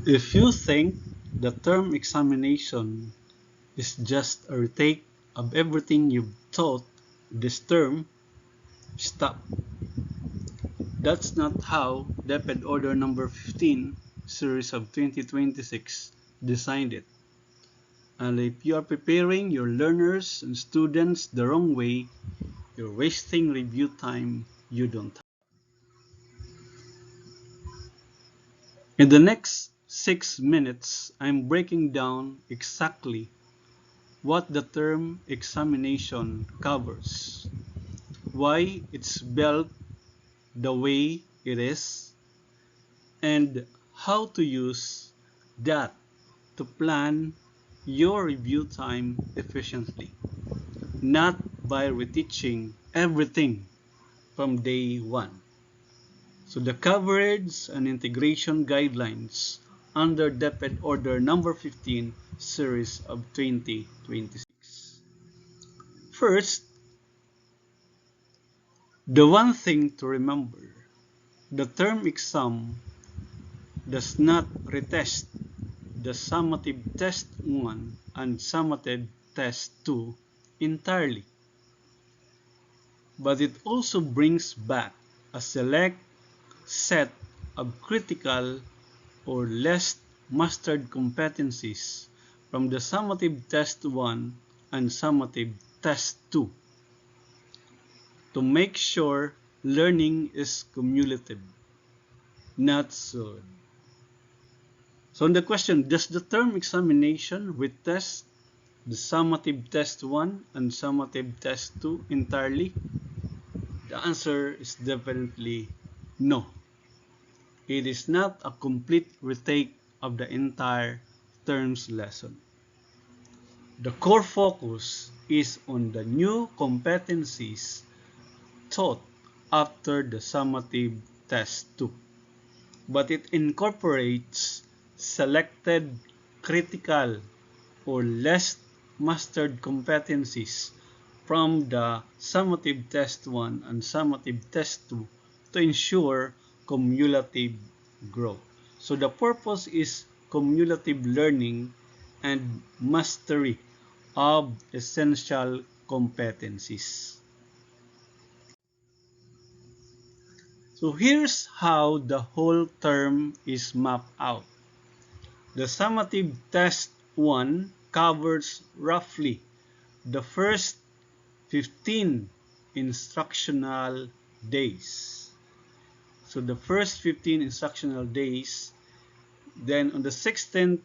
If you think the term examination is just a retake of everything you've taught this term, stop. That's not how DepEd Order number 15, series of 2026 designed it. And if you are preparing your learners and students the wrong way, you're wasting review time you don't have. In the next 6 minutes, I'm breaking down exactly what the term examination covers, why it's built the way it is, and how to use that to plan your review time efficiently, not by reteaching everything from day one. So the coverage and integration guidelines under DepEd Order number 15 series of 2026. First, the one thing to remember, the term exam does not retest the summative test 1 and summative test 2 entirely, but it also brings back a select set of critical or less mastered competencies from the summative test 1 and summative test 2 to make sure learning is cumulative, not solid. So on the question, does the term examination retest the summative test 1 and summative test 2 entirely? The answer is definitely no. It is not a complete retake of the entire term's lesson. The core focus is on the new competencies taught after the summative test 2, but it incorporates selected critical or less mastered competencies from the summative test 1 and summative test 2 to ensure cumulative growth. So the purpose is cumulative learning and mastery of essential competencies. So here's how the whole term is mapped out. The summative test 1 covers roughly the first 15 instructional days. So the first 15 instructional days, then on the 16th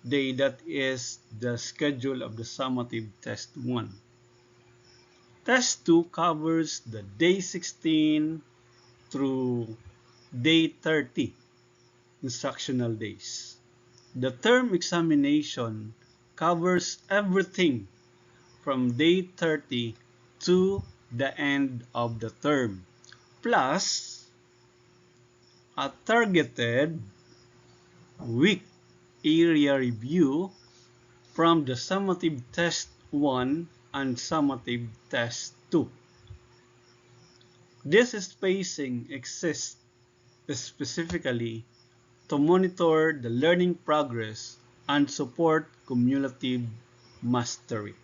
day, that is the schedule of the summative test 1. Test 2 covers the day 16 through day 30 instructional days. The term examination covers everything from day 30 to the end of the term, plus a targeted week area review from the summative test 1 and summative test 2. This spacing exists specifically to monitor the learning progress and support cumulative mastery,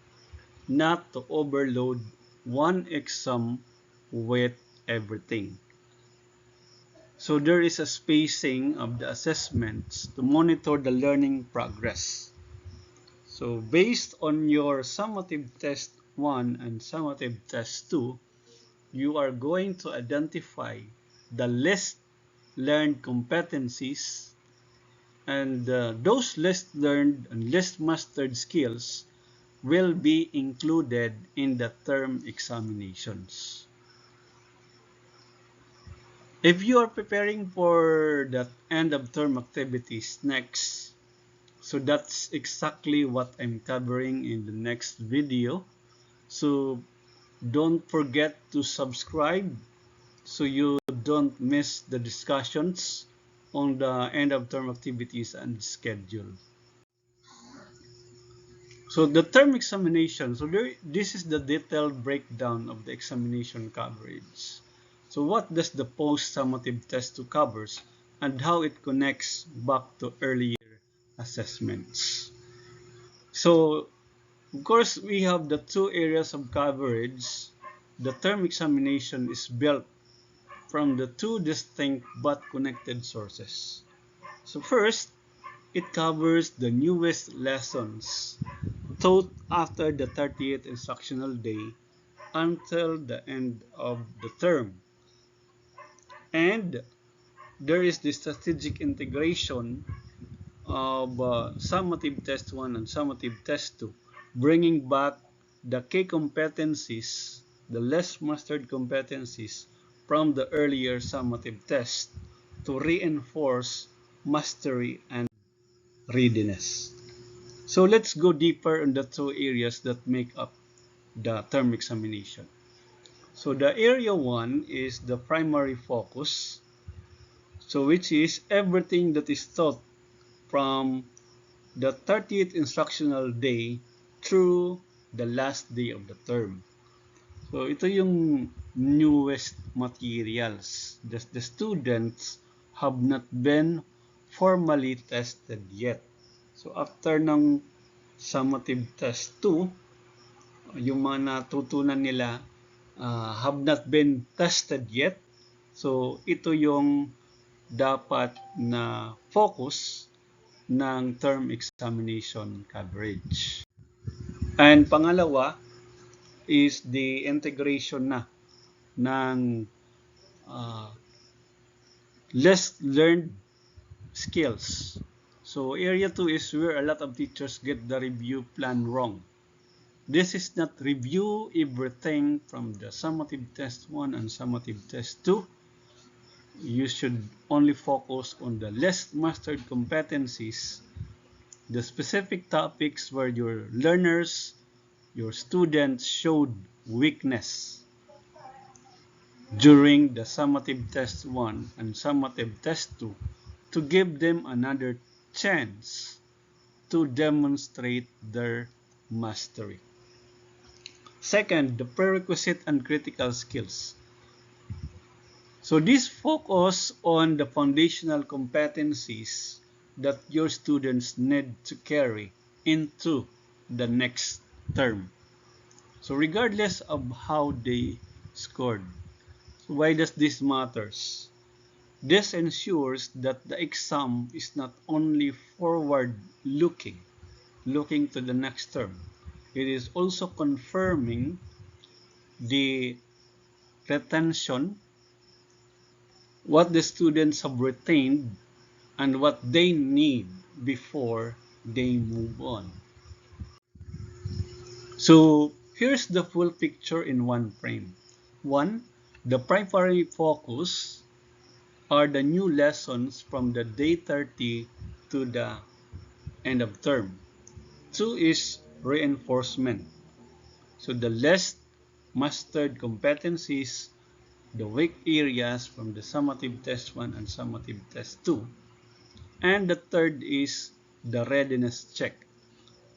not to overload one exam with everything. So there is a spacing of the assessments to monitor the learning progress. So based on your summative test 1 and summative test 2, you are going to identify the least learned competencies, and those least learned and least mastered skills will be included in the term examinations. If you are preparing for the end of term activities next, so that's exactly what I'm covering in the next video. So don't forget to subscribe so you don't miss the discussions on the end of term activities and schedule. So the term examination, so this is the detailed breakdown of the examination coverage. So what does the post-summative test 2 covers? and how it connects back to earlier assessments. So, of course, we have the two areas of coverage. The term examination is built from the two distinct but connected sources. So first, it covers the newest lessons taught after the 30th instructional day until the end of the term. And there is the strategic integration of summative test 1 and summative test 2, bringing back the key competencies, the less mastered competencies from the earlier summative test to reinforce mastery and readiness. So let's go deeper on the two areas that make up the term examination. So the area 1 is the primary focus, so which is everything that is taught from the 30th instructional day through the last day of the term. So ito yung newest materials that the students have not been formally tested yet. So after ng summative test 2, yung mga natutunan nila have not been tested yet. So ito yung dapat na focus ng term examination coverage. And pangalawa is the integration na ng less learned skills. So area 2 is where a lot of teachers get the review plan wrong. This is not review everything from the summative test 1 and summative test 2. You should only focus on the less mastered competencies, the specific topics where your learners, your students showed weakness during the summative test 1 and summative test 2 to give them another chance to demonstrate their mastery. Second, the prerequisite and critical skills. So this focus on the foundational competencies that your students need to carry into the next term. So regardless of how they scored. So why does this matters? This ensures that the exam is not only forward-looking, looking to the next term. It is also confirming the retention, what the students have retained, and what they need before they move on. So here's the full picture in one frame. 1. The primary focus are the new lessons from the day 30 to the end of term. 2 is reinforcement. So the less mastered competencies, the weak areas from the summative test 1 and summative test 2. And the third is the readiness check,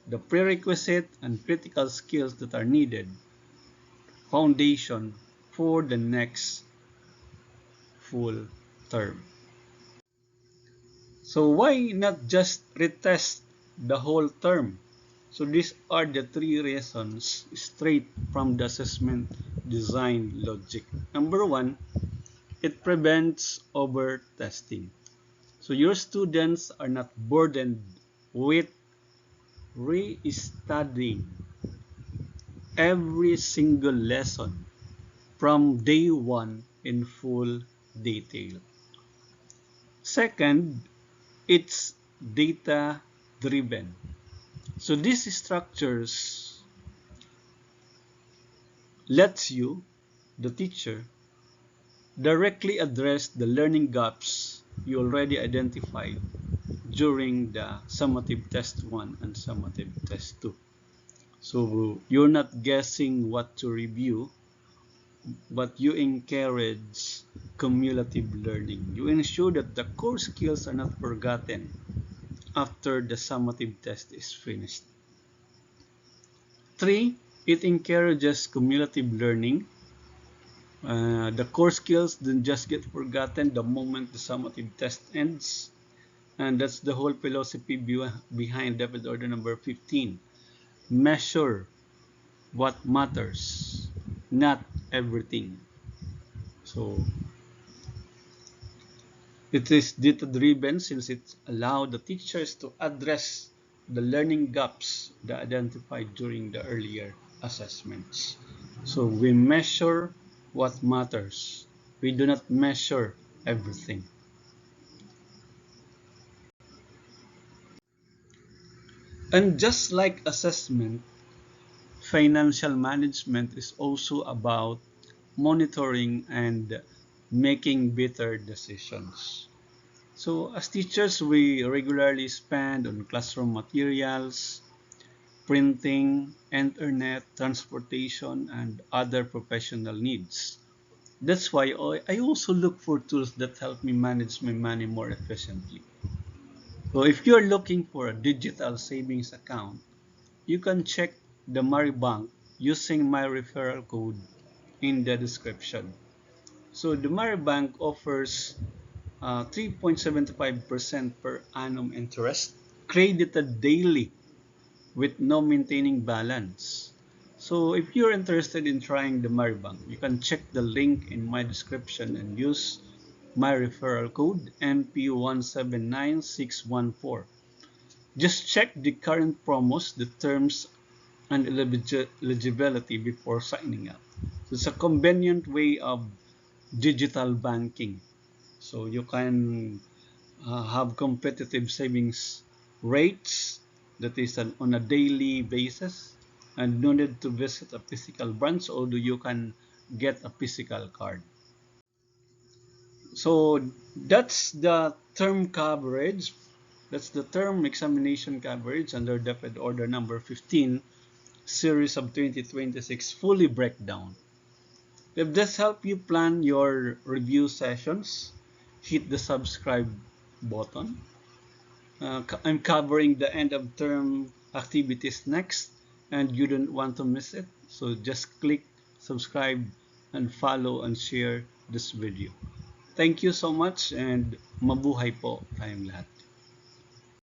the prerequisite and critical skills that are needed, foundation for the next full term. So why not just retest the whole term? So these are the three reasons straight from the assessment design logic. Number 1, it prevents over-testing. So your students are not burdened with re-studying every single lesson from day 1 in full detail. Second, it's data-driven. So these structures lets you, the teacher, directly address the learning gaps you already identified during the summative test 1 and summative test 2. So you're not guessing what to review, but you encourage cumulative learning. You ensure that the core skills are not forgotten after the summative test is finished. 3, it encourages cumulative learning. The core skills don't just get forgotten the moment the summative test ends. And that's the whole philosophy behind Debit Order number 15. Measure what matters, not everything. So it is data-driven since it allows the teachers to address the learning gaps that identified during the earlier assessments. So we measure what matters. We do not measure everything. And just like assessment, financial management is also about monitoring and making better decisions. So as teachers, we regularly spend on classroom materials, printing, internet, transportation, and other professional needs. That's why I also look for tools that help me manage my money more efficiently. So if you're looking for a digital savings account, you can check the Maribank using my referral code in the description. So the Maribank offers 3.75% per annum interest credited daily with no maintaining balance. So if you're interested in trying the Maribank, you can check the link in my description and use my referral code MP179614. Just check the current promos, the terms and eligibility before signing up. So it's a convenient way of digital banking. So you can have competitive savings rates that is on a daily basis and no need to visit a physical branch, although you can get a physical card. So that's the term coverage. That's the term examination coverage under Deped Order number 15, series of 2026 fully breakdown. If this helped you plan your review sessions, hit the subscribe button. I'm covering the end of term activities next, and you don't want to miss it. So just click subscribe and follow and share this video. Thank you so much and mabuhay po tayong lahat.